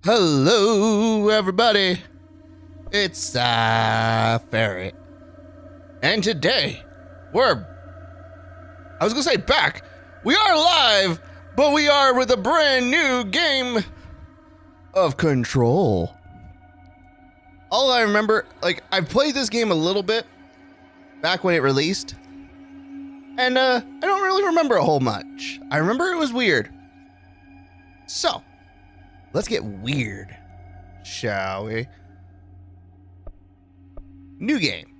Hello, everybody. It's PsyFerret. And today, I was gonna say back. We are live, but we are with a brand new game of Control. All I remember, I played this game a little bit back when it released. And I don't really remember a whole much. I remember it was weird. So, let's get weird, shall we? New game.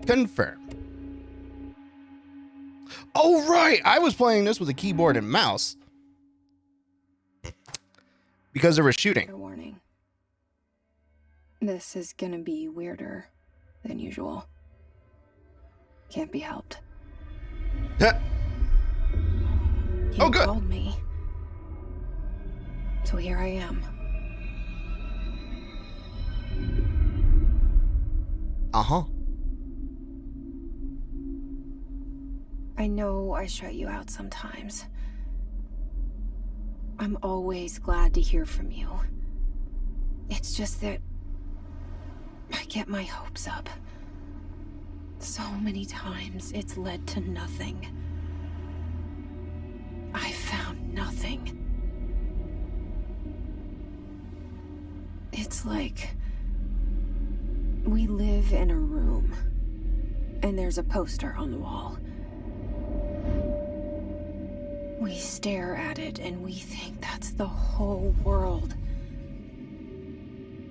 Confirm. Oh, right. I was playing this with a keyboard and mouse. Because there was shooting. Warning. This is gonna be weirder than usual. Can't be helped. Huh. You good. called me. So here I am. Uh-huh. I know I shut you out sometimes. I'm always glad to hear from you. It's just that I get my hopes up. So many times it's led to nothing. I found nothing. It's like we live in a room and there's a poster on the wall. We stare at it and we think that's the whole world.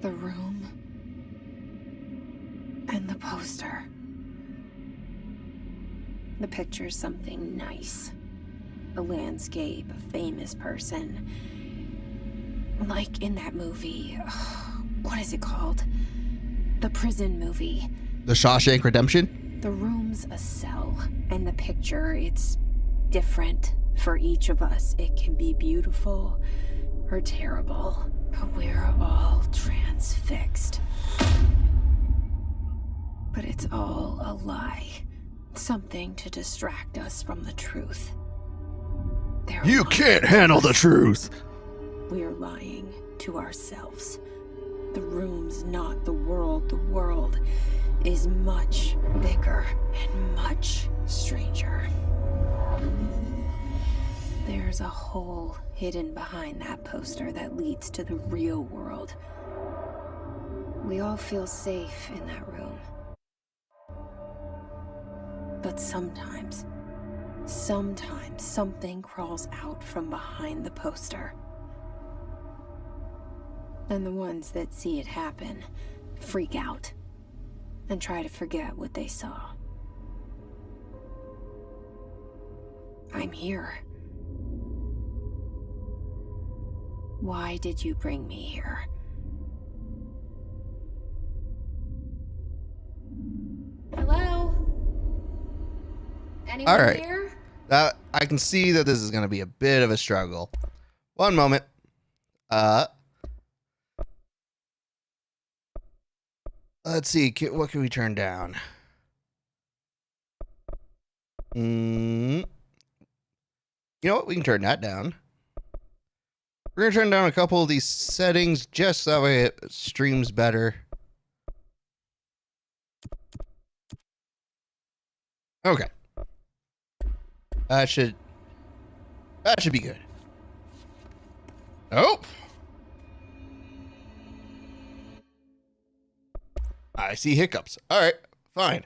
The room and the poster. The picture's something nice. A landscape, a famous person. Like in that movie, what is it called? The prison movie. The Shawshank Redemption? The room's a cell, and the picture, it's different for each of us. It can be beautiful or terrible, but we're all transfixed. But it's all a lie. Something to distract us from the truth. You can't handle the truth. We're lying to ourselves. The room's not the world. The world is much bigger and much stranger. There's a hole hidden behind that poster that leads to the real world. We all feel safe in that room. But sometimes something crawls out from behind the poster. And the ones that see it happen freak out and try to forget what they saw. I'm here. Why did you bring me here? Hello? Anyone All right. here? I can see that this is going to be a bit of a struggle. One moment. Let's see. What can we turn down? You know what? We can turn that down. We're going to turn down a couple of these settings just so that way it streams better. Okay. That should be good. Nope. I see hiccups. All right, fine.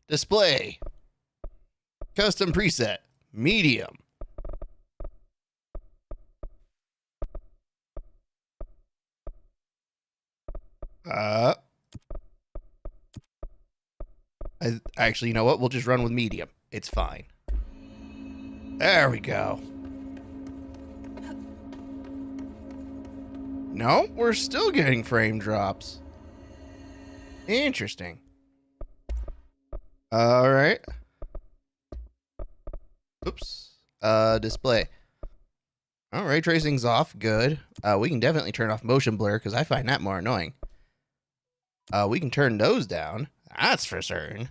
Display. Custom preset. Medium. Actually, you know what? We'll just run with medium. It's fine. There we go. No, we're still getting frame drops. Interesting. All right. Oops. Display. All right, tracing's off. Good. We can definitely turn off motion blur because I find that more annoying. We can turn those down. That's for certain.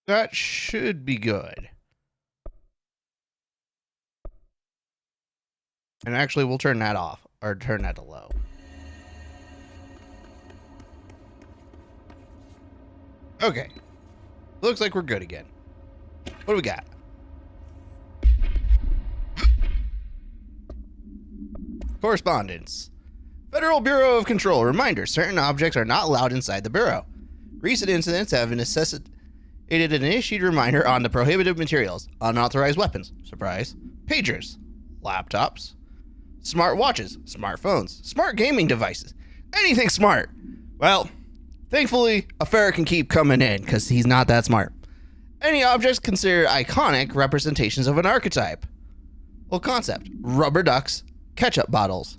That should be good. And actually, we'll turn that off, or turn that to low. Okay. Looks like we're good again. What do we got? Correspondence. Federal Bureau of Control. Reminder, certain objects are not allowed inside the Bureau. Recent incidents have necessitated an issued reminder on the prohibited materials. Unauthorized weapons. Surprise. Pagers. Laptops. Smart watches. Smartphones. Smart gaming devices. Anything smart. Well, thankfully, a ferret can keep coming in because he's not that smart. Any objects considered iconic representations of an archetype. Well, concept. Rubber ducks. Ketchup bottles.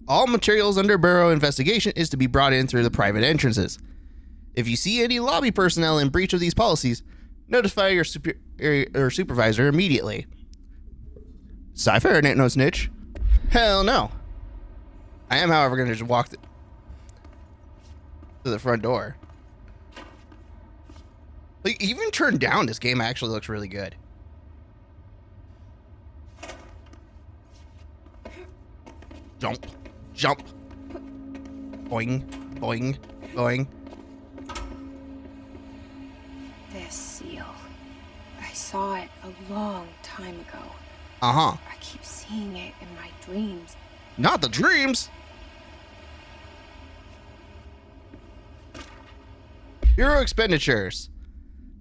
All materials under Bureau investigation is to be brought in through the private entrances. If you see any lobby personnel in breach of these policies, notify your supervisor immediately. PsyFerret ain't no snitch. Hell no. I am, however, going to just walk to the front door. Like, even turned down, this game actually looks really good. Jump. Jump. Boing. Boing. Boing. This seal. I saw it a long time ago. Uh-huh. I keep seeing it in my dreams. Not the dreams. Bureau expenditures.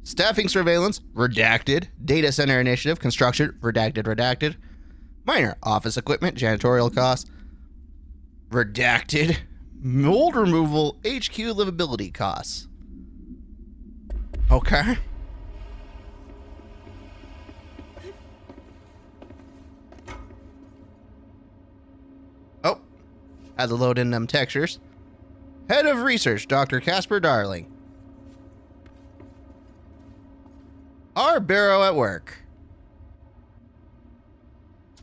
Staffing surveillance, redacted. Data center initiative, construction, redacted. Minor office equipment, janitorial costs, redacted. Mold removal, HQ livability costs. Okay. Oh, had to load in them textures. Head of Research, Dr. Casper Darling. Our Bureau at work.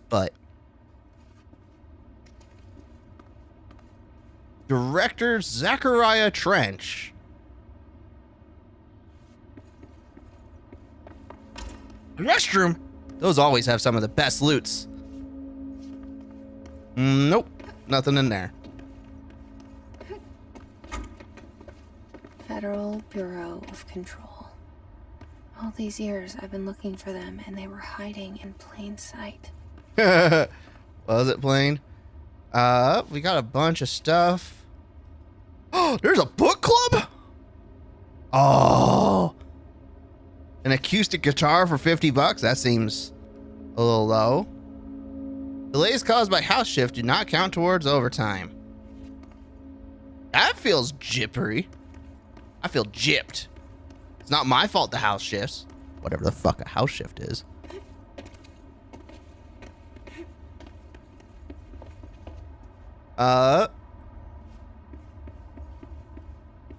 But Director Zachariah Trench. Restroom? Those always have some of the best loots. Nope. Nothing in there. Federal Bureau of Control. All these years I've been looking for them and they were hiding in plain sight. Was it plain? We got a bunch of stuff. Oh, there's a book club? Oh. An acoustic guitar for $50? That seems a little low. Delays caused by house shift do not count towards overtime. That feels jippery. I feel gypped. It's not my fault the house shifts. Whatever the fuck a house shift is.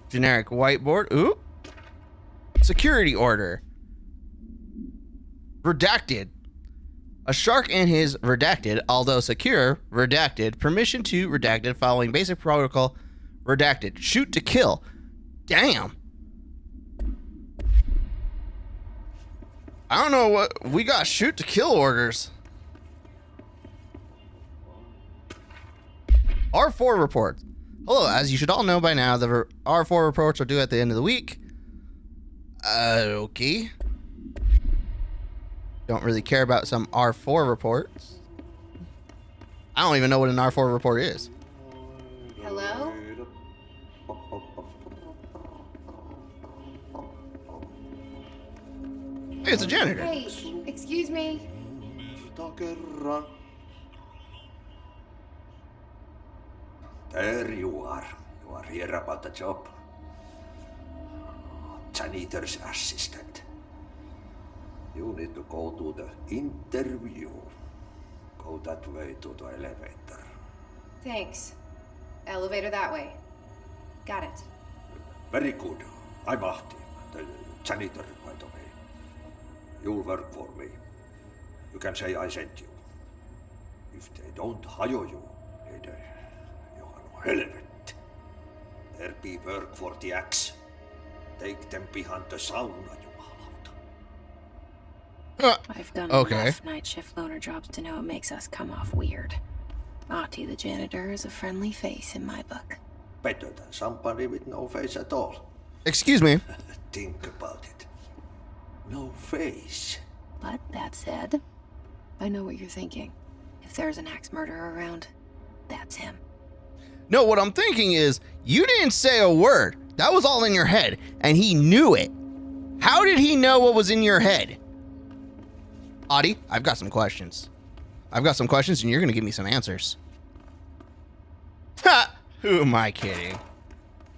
Generic whiteboard. Ooh. Security order. Redacted. A shark and his redacted, although secure, redacted. Permission to redacted following basic protocol. Redacted. Shoot to kill. Damn. I don't know what we got. Shoot to kill orders. R4 reports. Hello, as you should all know by now, the R4 reports are due at the end of the week. Okay. Don't really care about some R4 reports. I don't even know what an R4 report is. Hello? Hey, it's a janitor. Hey, excuse me. There you are. You are here about the job. Janitor's assistant. You need to go to the interview. Go that way to the elevator. Thanks. Elevator that way. Got it. Very good. I'm Ahti, the janitor, by the way. You'll work for me. You can say I sent you. If they don't hire you, then you are no helmet. There be work for the axe. take them behind the sauna, jumalauta. I've done Okay. enough night shift loner jobs to know it makes us come off weird. Ahti the janitor is a friendly face in my book. Better than somebody with no face at all. Excuse me. Think about it. No face. But that said, I know what you're thinking. If there's an axe murderer around, that's him. No, what I'm thinking is, you didn't say a word. That was all in your head, and he knew it. How did he know what was in your head? Audie, I've got some questions. I've got some questions, and you're going to give me some answers. Ha! Who am I kidding?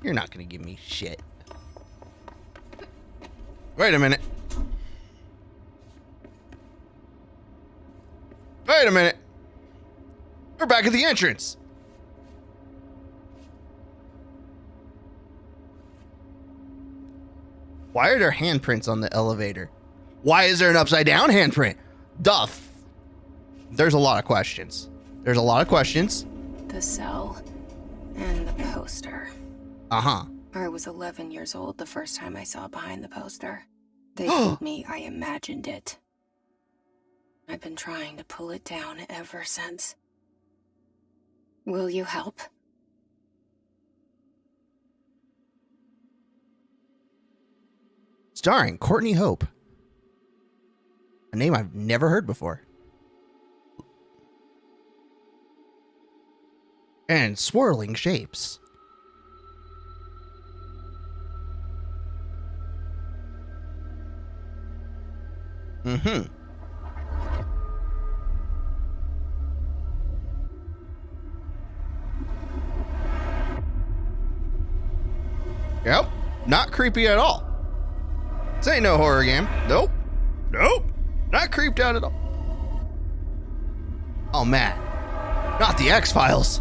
You're not going to give me shit. Wait a minute. Wait a minute. We're back at the entrance. Why are there handprints on the elevator? Why is there an upside down handprint? Duff. There's a lot of questions. There's a lot of questions. The cell and the poster. Uh-huh. I was 11 years old the first time I saw behind the poster. They told me I imagined it. I've been trying to pull it down ever since. Will you help? Starring Courtney Hope. A name I've never heard before. And swirling shapes. Mm-hmm. Yep. Not creepy at all. This ain't no horror game. Nope. Nope. Not creeped out at all. Oh, man. Not the X-Files.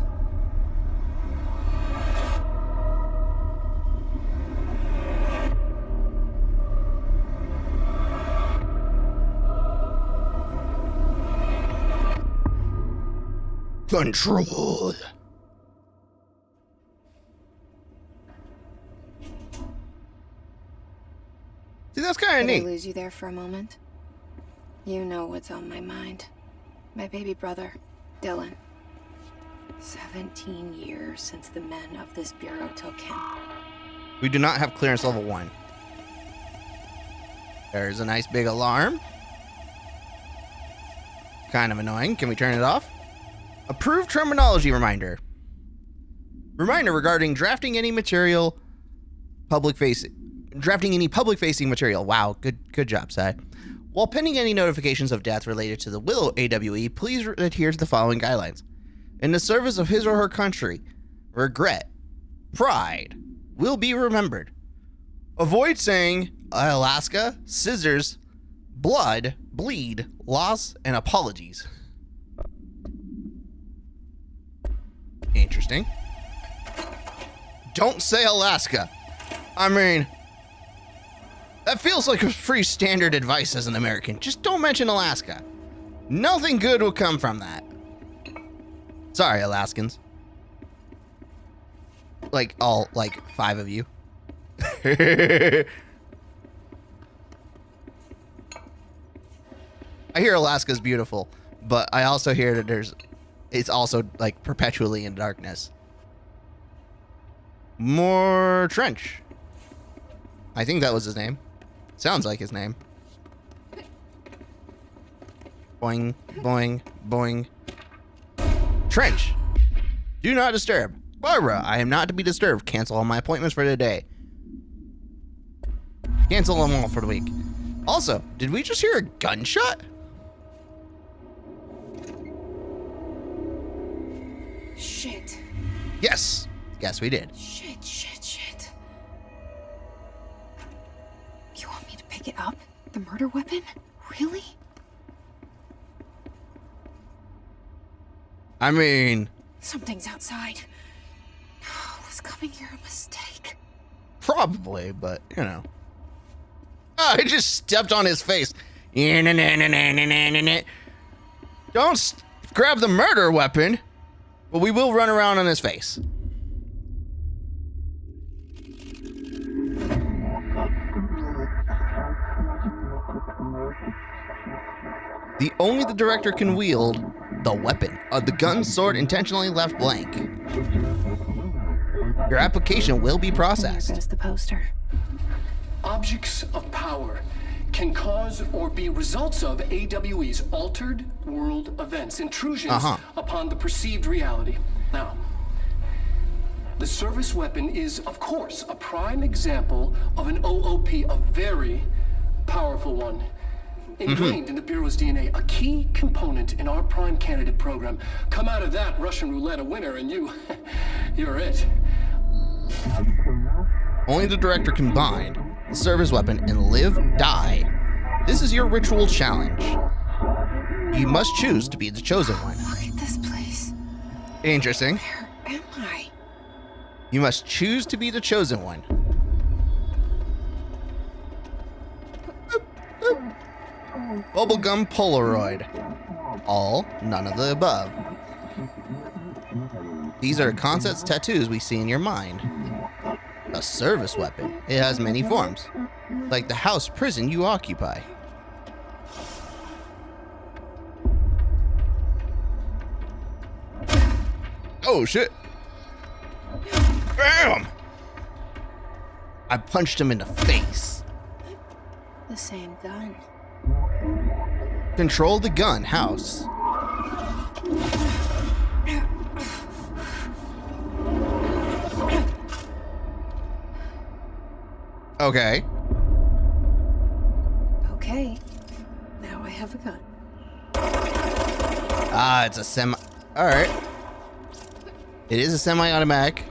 Control. See, that's kind of Did I neat. lose you there for a moment? You know what's on my mind. My baby brother, Dylan. 17 years since the men of this bureau took him. We do not have clearance level 1. There's a nice big alarm. Kind of annoying. Can we turn it off? Approved terminology reminder. Reminder regarding drafting any material drafting any public-facing material. Wow, good job, Sai. While pending any notifications of death related to the Willow AWE, please adhere to the following guidelines. In the service of his or her country, regret, pride will be remembered. Avoid saying Alaska, scissors, blood, bleed, loss, and apologies. Interesting. Don't say Alaska. I mean, that feels like a pretty standard advice as an American. Just don't mention Alaska. Nothing good will come from that. Sorry, Alaskans. Like, all, 5 of you. I hear Alaska's beautiful, but I also hear that it's also, perpetually in darkness. More Trench. I think that was his name. Sounds like his name. Boing, boing, boing. Trench. Do not disturb. Barbara, I am not to be disturbed. Cancel all my appointments for today. Cancel them all for the week. Also, did we just hear a gunshot? Shit. Yes. Yes, we did. Shit. You want me to pick it up? The murder weapon? Really? I mean, Something's outside. Was coming here a mistake? probably, but, you know. Oh, I just stepped on his face. Don't grab the murder weapon, but we will run around on his face. Only the director can wield the weapon of the gun sword intentionally left blank. Your application will be There processed. goes the poster. Objects of power can cause or be results of AWE's altered world events, intrusions upon the perceived reality. Now, the service weapon is, of course, a prime example of an OOP, a very powerful one. Ingrained in the Bureau's DNA, a key component in our prime candidate program. Come out of that Russian roulette a winner and you're it. Only the director can bind the service weapon and live, die. This is your ritual challenge. You must choose to be the chosen one. Look at this place. Interesting. Where am I? You must choose to be the chosen one. Bubblegum Polaroid. All, none of the above. These are concepts tattoos we see in your mind. A service weapon. It has many forms, like the house prison you occupy. Oh shit. Bam! I punched him in the face. The same gun. Control the gun house. Okay. Okay. Now I have a gun. Ah, it's a semi. Alright. It is a semi-automatic.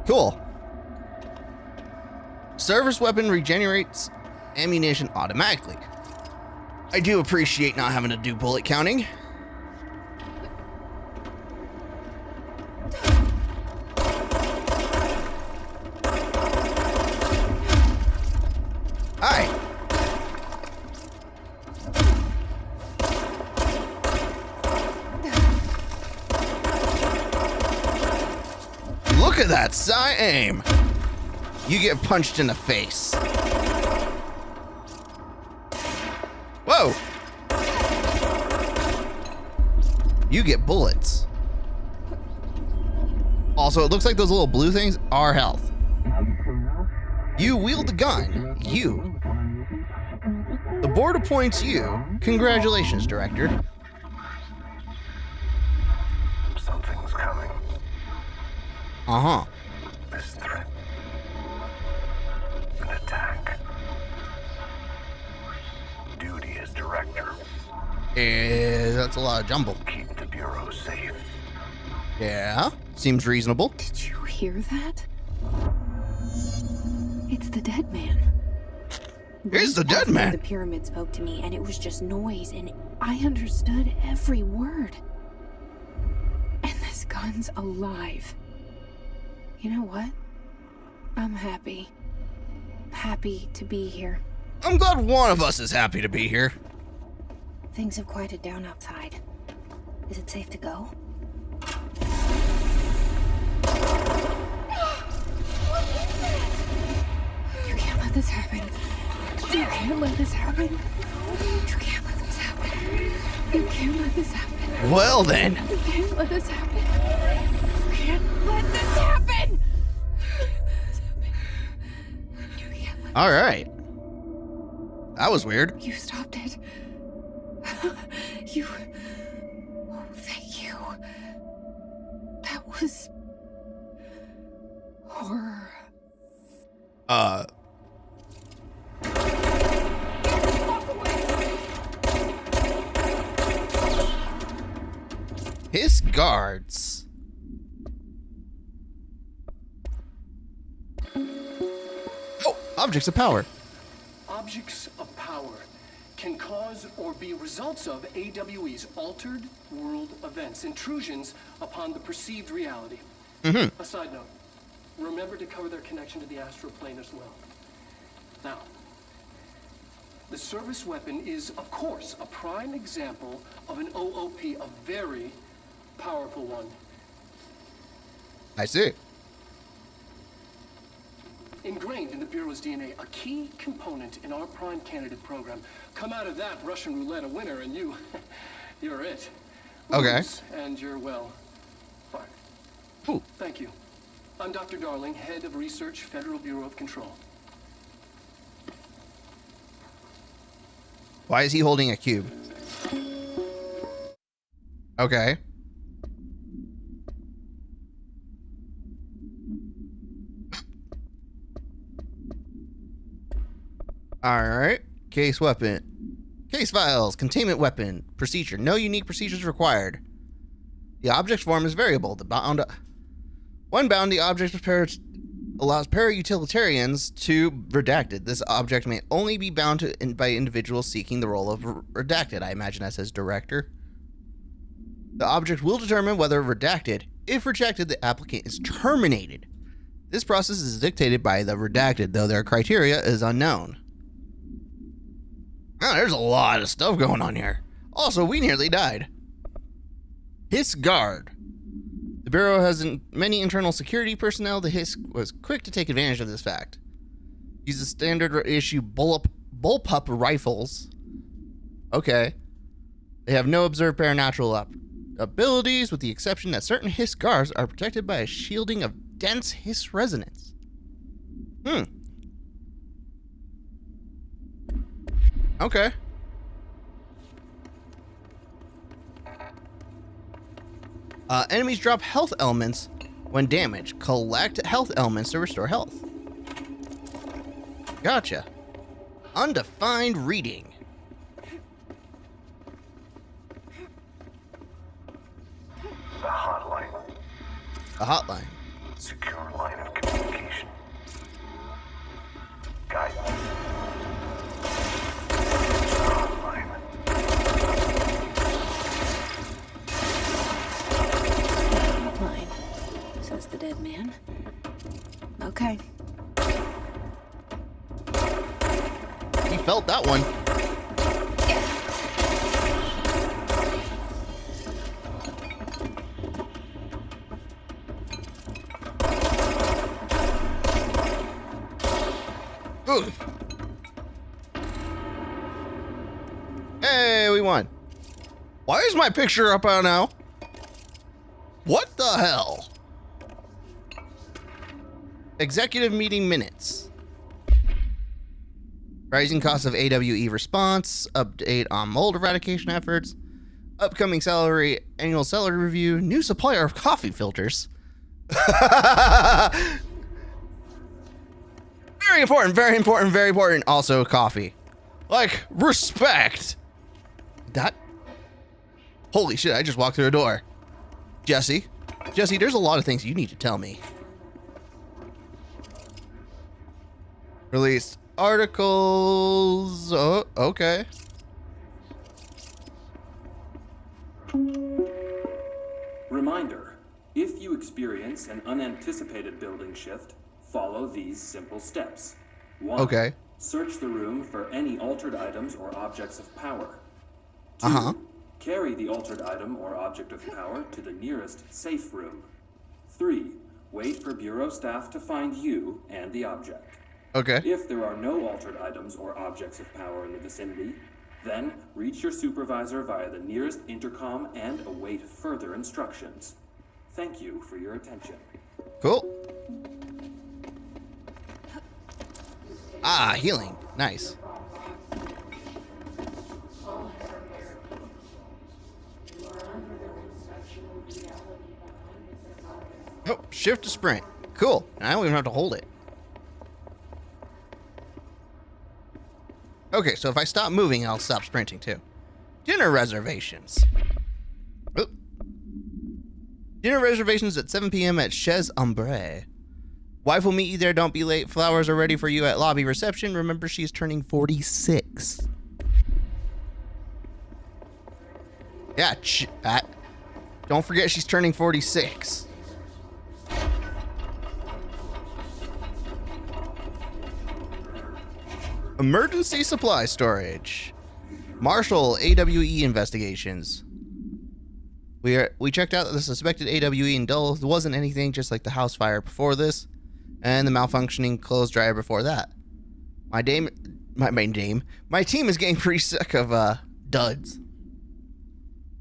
Cool. Service weapon regenerates ammunition automatically. I do appreciate not having to do bullet counting. Hi. Look at that aim. You get punched in the face. Whoa. You get bullets. Also, it looks like those little blue things are health. You wield the gun. You. The board appoints you. Congratulations, Director. Something's coming. Uh-huh. This threat. An attack. Duty as director. That's a lot of jumble. Keep the Bureau safe. Yeah, seems reasonable. Did you hear that? It's the dead man. Here's the dead After man. The pyramid spoke to me, and it was just noise, and I understood every word. And this gun's alive. You know what? I'm happy. Happy to be here. I'm glad one of us is happy to be here. Things have quieted down outside. Is it safe to go? You can't let this happen. You can't let this happen. You can't let this happen. You can't let this happen. Well then. You can't let this happen. You can't let this happen. You can't let All right. That was weird. You stopped it. You... Oh, thank you. That was... horror. His guards. Oh, objects of power. Objects of power can cause or be results of AWE's altered world events, intrusions upon the perceived reality. A side note, remember to cover their connection to the astral plane as well. Now, the service weapon is, of course, a prime example of an OOP, a very powerful one. I see. Ingrained in the Bureau's DNA, a key component in our prime candidate program. Come out of that Russian roulette a winner, and you're it. Okay. Lose, and you're, well, fired. Ooh. Thank you. I'm Dr. Darling, Head of Research, Federal Bureau of Control. Why is he holding a cube? Okay. Alright. Case weapon. Case files. Containment weapon. Procedure. No unique procedures required. The object form is variable. When bound, the object allows para-utilitarians to redacted. This object may only be bound by individuals seeking the role of redacted. I imagine that says director. The object will determine whether redacted. If rejected, the applicant is terminated. This process is dictated by the redacted, though their criteria is unknown. Oh, there's a lot of stuff going on here. Also, we nearly died. Hiss guard. The Bureau has many internal security personnel. The Hiss was quick to take advantage of this fact. Uses standard issue bullpup rifles. Okay. They have no observed paranatural abilities, with the exception that certain Hiss guards are protected by a shielding of dense Hiss resonance. Okay. Enemies drop health elements when damaged. Collect health elements to restore health. Gotcha. Undefined reading. The hotline. A hotline. Secure line of communication. Guidance. Hotline. Line, says the dead man. Okay. He felt that one. Ooh. Hey, we won. Why is my picture up now? What the hell? Executive meeting minutes. Rising costs of AWE response. Update on mold eradication efforts. Upcoming annual salary review. New supplier of coffee filters. Very important, very important, very important. Also, coffee. Like, respect. That. Holy shit, I just walked through a door. Jesse, there's a lot of things you need to tell me. Released articles. Oh, okay. Reminder, if you experience an unanticipated building shift, follow these simple steps. 1. Okay. Search the room for any altered items or objects of power. 2. Carry the altered item or object of power to the nearest safe room. 3. Wait for Bureau staff to find you and the object. Okay. If there are no altered items or objects of power in the vicinity, then reach your supervisor via the nearest intercom and await further instructions. Thank you for your attention. Cool. Ah, healing. Nice. Oh, shift to sprint. Cool. I don't even have to hold it. Okay, so if I stop moving, I'll stop sprinting too. Dinner reservations. Oop. Dinner reservations at 7 p.m. at Chez Ombre. Wife will meet you there. Don't be late. Flowers are ready for you at lobby reception. Remember, she's turning 46. Yeah, don't forget she's turning 46. Emergency supply storage. Marshall AWE investigations. We checked out the suspected AWE in Dull. There wasn't anything, just like the house fire before this, and the malfunctioning clothes dryer before that. My team is getting pretty sick of duds.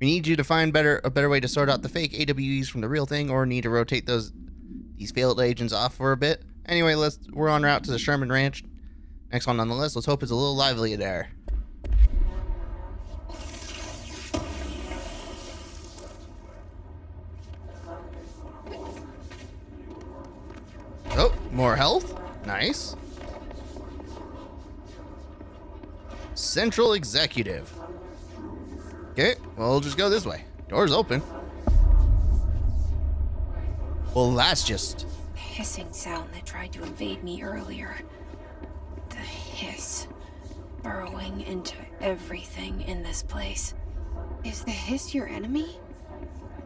We need you to find a better way to sort out the fake AWEs from the real thing, or need to rotate these failed agents off for a bit. Anyway, we're en route to the Sherman Ranch. Next one on the list. Let's hope it's a little lively there. Oh, more health. Nice. Central Executive. Okay, well, we'll just go this way. Door's open. Well, that's just... The hissing sound that tried to invade me earlier. The hiss. Burrowing into everything in this place. Is the hiss your enemy?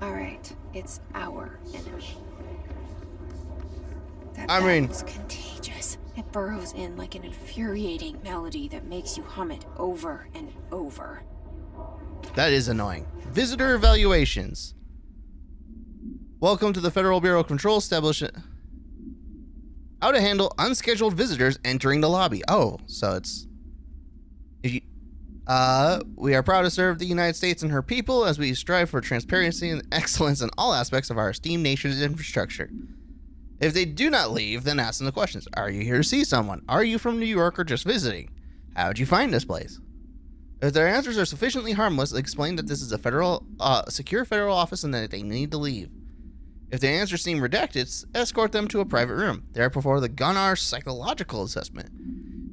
Alright, it's our enemy. That is contagious. It burrows in like an infuriating melody that makes you hum it over and over. That is annoying. Visitor evaluations. Welcome to the Federal Bureau of Control establishment. How to handle unscheduled visitors entering the lobby. Oh, so it's... we are proud to serve the United States and her people as we strive for transparency and excellence in all aspects of our esteemed nation's infrastructure. If they do not leave, then ask them the questions. Are you here to see someone? Are you from New York or just visiting? How did you find this place? If their answers are sufficiently harmless, explain that this is a secure federal office and that they need to leave. If the answers seem redacted, escort them to a private room. There perform the Gunnar psychological assessment.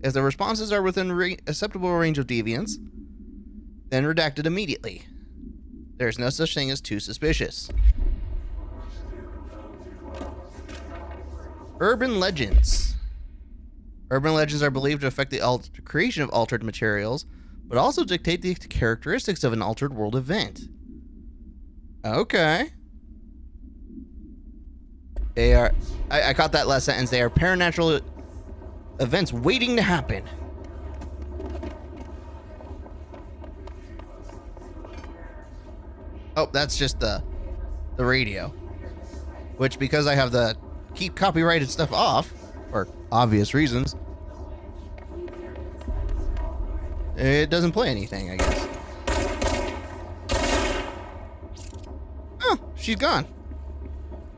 If the responses are within acceptable range of deviance, then redacted immediately. There is no such thing as too suspicious. Urban legends. Urban legends are believed to affect the creation of altered materials, but also dictate the characteristics of an altered world event. Okay. They are... I caught that last sentence. They are paranatural events waiting to happen. Oh, that's just the radio. Which, because I have the keep copyrighted stuff off, for obvious reasons, it doesn't play anything, I guess. Oh, she's gone.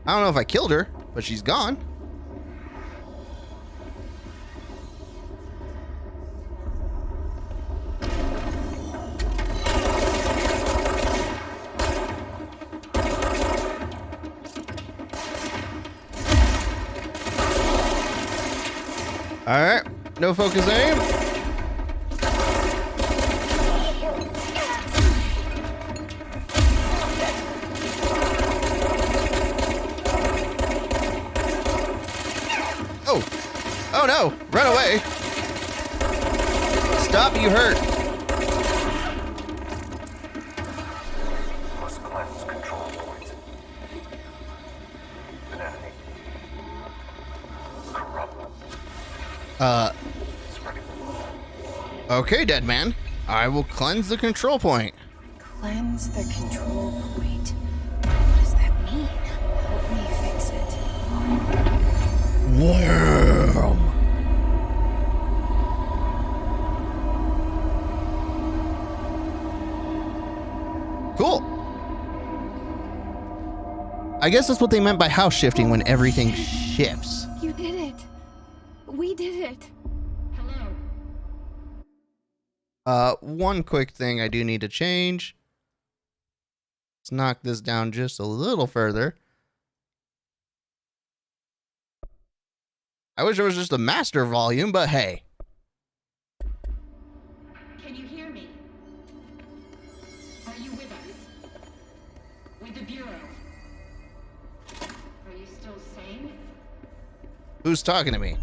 I don't know if I killed her, but she's gone. Alright, no focus aim. Oh! Oh no! Run away! Stop, you hurt! Must cleanse control points. An enemy. Corrupt. Spreading. Okay, dead man. I will cleanse the control point. Cleanse the control point. What does that mean? Help me fix it. Worm. Cool. I guess that's what they meant by house shifting, when everything shifts. You did it. We did it. Hello. One quick thing I do need to change. Let's knock this down just a little further. I wish it was just a master volume, but hey. Can you hear me? Are you with us? With the Bureau? Are you still sane? Who's talking to me?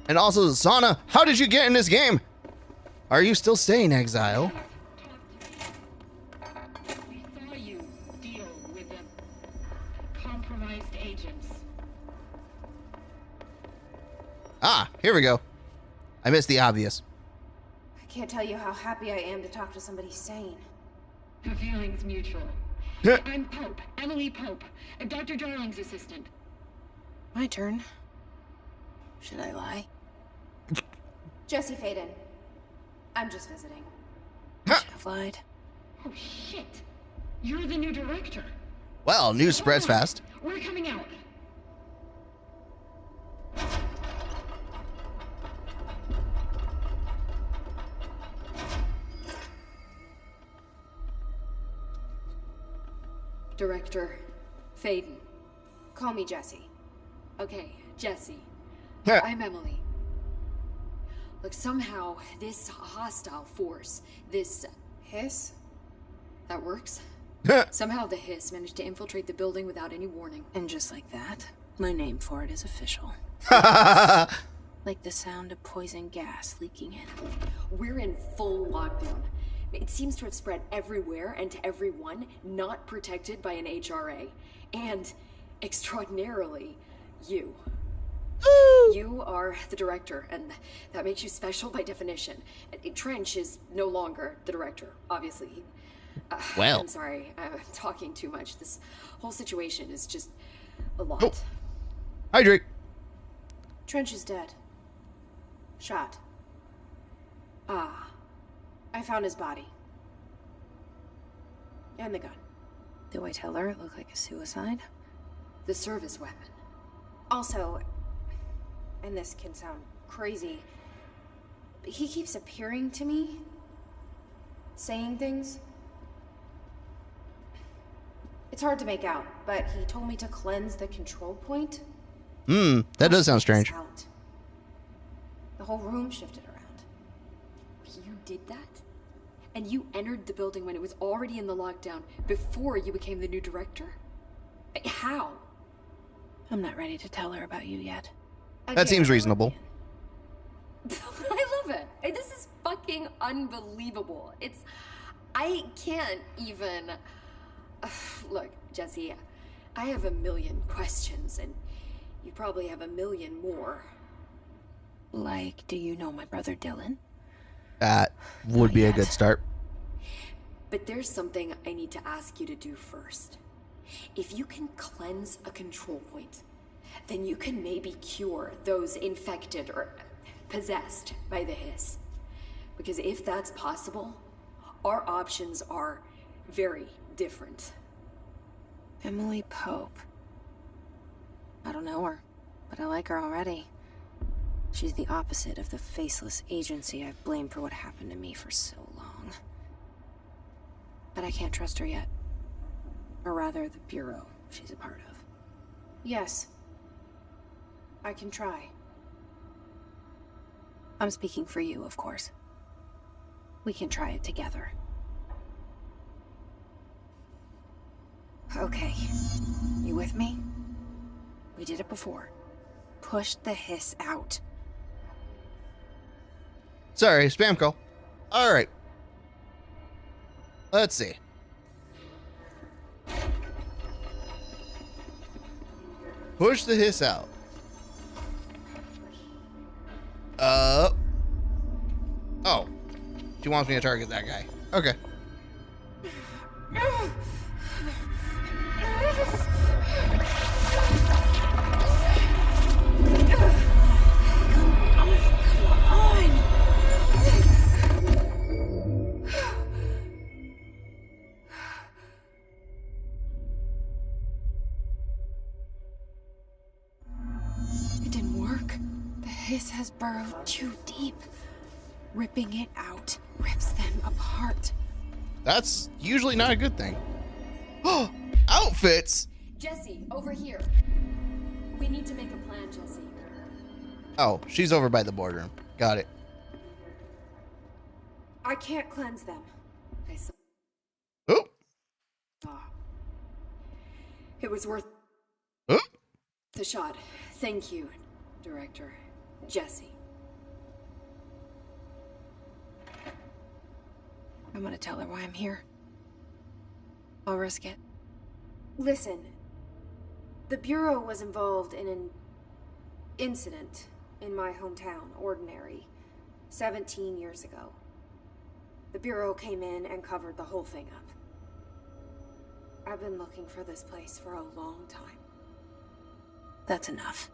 And also, Zana, how did you get in this game? Are you still staying in exile? We saw you deal with the compromised agents. Ah, here we go. I missed the obvious. I can't tell you how happy I am to talk to somebody sane. The feeling's mutual. I'm Pope, Emily Pope, Dr. Darling's assistant. My turn. Should I lie? Jesse Faden. I'm just visiting. I should have lied. Oh, shit. You're the new director. Well, news spreads fast. We're coming out. Director Faden. Call me Jesse. Okay, Jesse. Yeah. I'm Emily. Look, somehow this hostile force, this Hiss? that works. Somehow the hiss managed to infiltrate the building without any warning. And just like that, my name for it is official. Like the sound of poison gas leaking in. We're in full lockdown. It seems to have spread everywhere and to everyone, not protected by an HRA. And, extraordinarily, you. You are the director, and that makes you special by definition. Trench is no longer the director, obviously. Well. I'm sorry, I'm talking too much. This whole situation is just a lot. Oh. Hydrate. Trench is dead. Shot. Ah. I found his body. And the gun. Do I tell her it looked like a suicide? The service weapon. Also, and this can sound crazy, but he keeps appearing to me, saying things. It's hard to make out, but he told me to cleanse the control point. That does sound strange. Out. The whole room shifted around. You did that? And you entered the building when it was already in the lockdown, before you became the new director? How? I'm not ready to tell her about you yet. That seems reasonable. I love it. This is fucking unbelievable. I can't even... Look, Jesse, I have a million questions, and you probably have a million more. Like, do you know my brother Dylan? That would be a good start. But there's something I need to ask you to do first. If you can cleanse a control point, then you can maybe cure those infected or possessed by the hiss. Because if that's possible, our options are very different. Emily Pope. I don't know her, but I like her already. She's the opposite of the faceless agency I've blamed for what happened to me for so long. But I can't trust her yet. Or rather, the Bureau she's a part of. Yes. I can try. I'm speaking for you, of course. We can try it together. Okay. You with me? We did it before. Push the hiss out. Sorry, spam call. All right. Let's see. Push the hiss out. Oh. She wants me to target that guy. Okay. It didn't work. The hiss has burrowed too deep. Ripping it out rips them apart. That's usually not a good thing. Oh, outfits. Jesse, over here. We need to make a plan, Jesse. Oh, she's over by the boardroom. Got it. I can't cleanse them. I saw. Oh. It was worth Oh. the shot. Thank you, Director Jesse. I'm gonna tell her why I'm here. I'll risk it. Listen, the Bureau was involved in an incident in my hometown, Ordinary, 17 years ago. The Bureau came in and covered the whole thing up. I've been looking for this place for a long time. That's enough.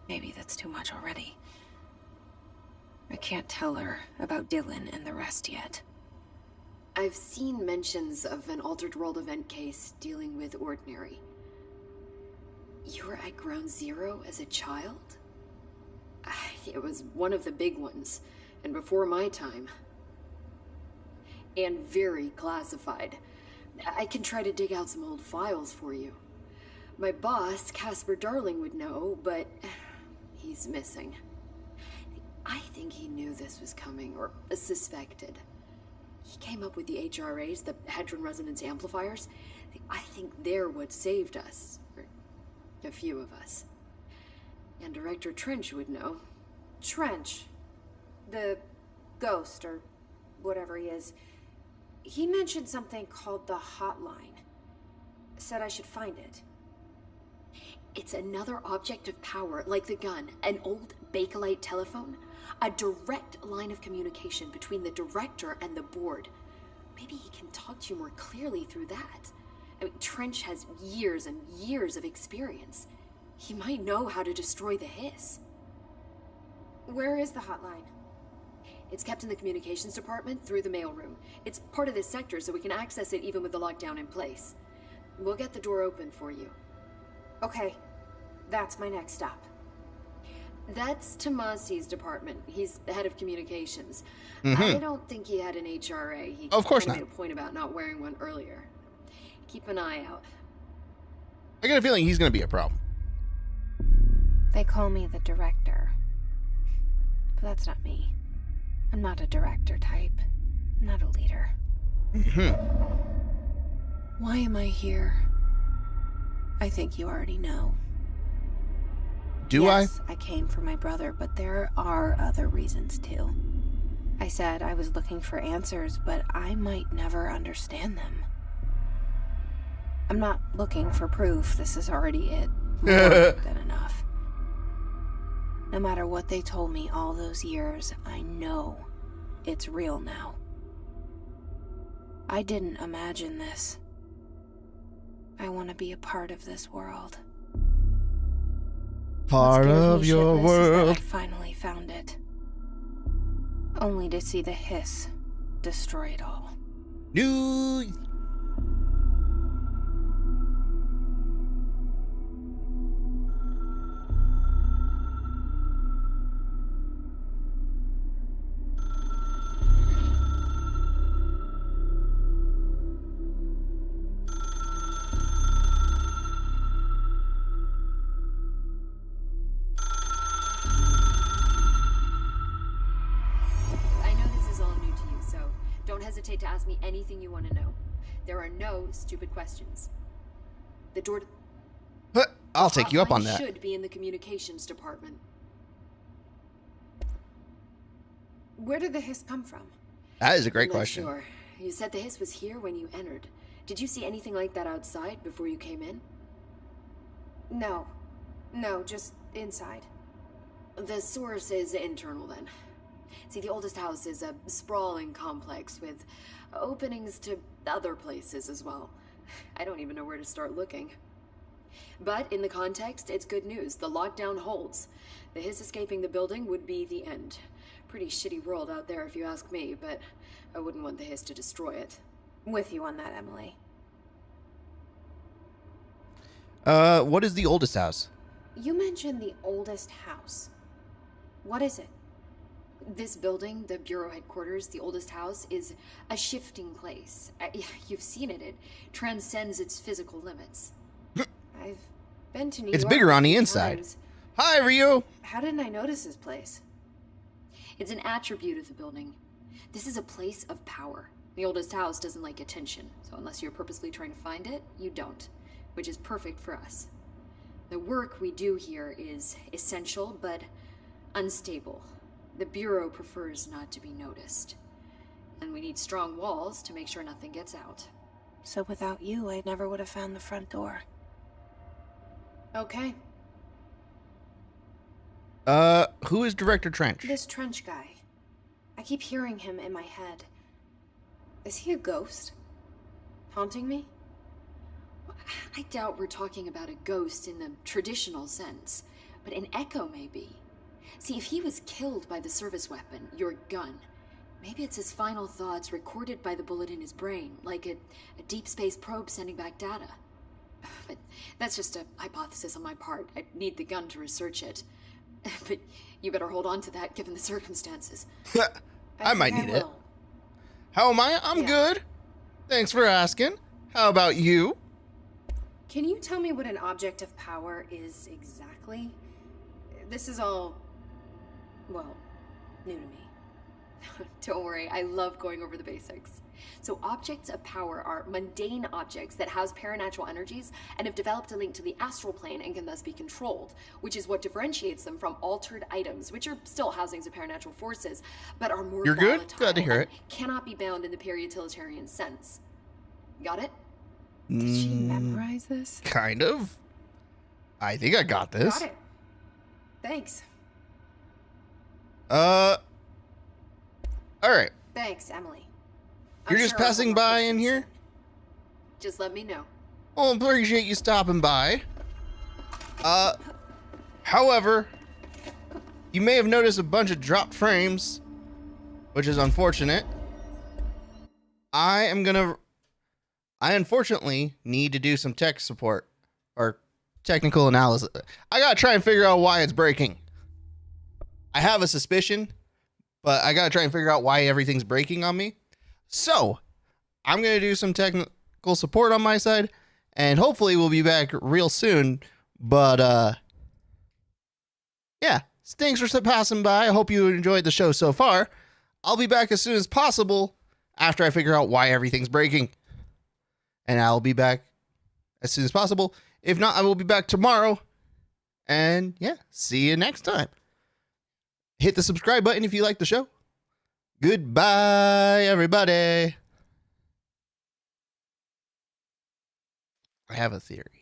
Maybe that's too much already. I can't tell her about Dylan and the rest yet. I've seen mentions of an Altered World event case dealing with Ordinary. You were at Ground Zero as a child? It was one of the big ones, and before my time. And very classified. I can try to dig out some old files for you. My boss, Casper Darling, would know, but he's missing. I think he knew this was coming, or suspected. He came up with the HRAs, the Hadron Resonance Amplifiers. I think they're what saved us. Or a few of us. And Director Trench would know. Trench. The ghost, or whatever he is. He mentioned something called the Hotline. Said I should find it. It's another object of power, like the gun, an old Bakelite telephone. A direct line of communication between the director and the board. Maybe he can talk to you more clearly through that. I mean, Trench has years and years of experience. He might know how to destroy the hiss. Where is the hotline? It's kept in the communications department through the mailroom. It's part of this sector, so we can access it even with the lockdown in place. We'll get the door open for you. Okay, that's my next stop. That's Tomasi's department. He's the head of communications. I don't think he had an HRA. He of course not. made a point about not wearing one earlier. Keep an eye out. I got a feeling he's going to be a problem. They call me the director. But that's not me. I'm not a director type. I'm not a leader. Why am I here? I think you already know. Do yes, I came for my brother, but there are other reasons too. I said I was looking for answers, but I might never understand them. I'm not looking for proof. This is already it. More than enough. No matter what they told me all those years, I know it's real now. I didn't imagine this. I want to be a part of this world. Part of your world. I finally found it. Only to see the hiss destroy it all. New. To ask me anything you want to know. There are no stupid questions. The door. I'll take you up on that. Should be in the communications department. Where did the hiss come from? That is a great I'm not question. Sure. You said the hiss was here when you entered. Did you see anything like that outside before you came in? No, just inside. The source is internal then. See, the oldest house is a sprawling complex with openings to other places as well. I don't even know where to start looking. But in the context, it's good news. The lockdown holds. The hiss escaping the building would be the end. Pretty shitty world out there if you ask me, but I wouldn't want the hiss to destroy it. With you on that, Emily. What is the oldest house? You mentioned the oldest house. What is it? This building, the Bureau headquarters, the oldest house, is a shifting place. You've seen it. It transcends its physical limits. I've been to New It's York bigger on the many inside. times. Hi, Rio. How didn't I notice this place? It's an attribute of the building. This is a place of power. The oldest house doesn't like attention, so unless you're purposely trying to find it, you don't, which is perfect for us. The work we do here is essential, but unstable. The Bureau prefers not to be noticed. And we need strong walls to make sure nothing gets out. So without you, I never would have found the front door. Okay. Who is Director Trench? This Trench guy. I keep hearing him in my head. Is he a ghost? Haunting me? I doubt we're talking about a ghost in the traditional sense, but an echo maybe. See, if he was killed by the service weapon, your gun, maybe it's his final thoughts recorded by the bullet in his brain, like a deep space probe sending back data. But that's just a hypothesis on my part. I need the gun to research it. But you better hold on to that given the circumstances. I might need it. How am I? I'm good. Thanks for asking. How about you? Can you tell me what an object of power is exactly? This is all, well, new to me. Don't worry, I love going over the basics. So objects of power are mundane objects that house paranatural energies and have developed a link to the astral plane and can thus be controlled, which is what differentiates them from altered items, which are still housings of paranatural forces, but are more volatile. You're good? Glad to hear it. Cannot be bound in the peri-utilitarian sense. Got it? Did she memorize this? Kind of. I think I got this. Got it. Thanks. All right. Thanks, Emily. You're just passing by in here? Just let me know. Well, appreciate you stopping by. However, you may have noticed a bunch of dropped frames, which is unfortunate. I unfortunately need to do some tech support or technical analysis. I gotta try and figure out why it's breaking. I have a suspicion, but I gotta try and figure out why everything's breaking on me. So, I'm gonna do some technical support on my side, and hopefully we'll be back real soon. But yeah, thanks for passing by. I hope you enjoyed the show so far. I'll be back as soon as possible after I figure out why everything's breaking. And I'll be back as soon as possible. If not, I will be back tomorrow. And yeah, see you next time. Hit the subscribe button if you like the show. Goodbye, everybody. I have a theory.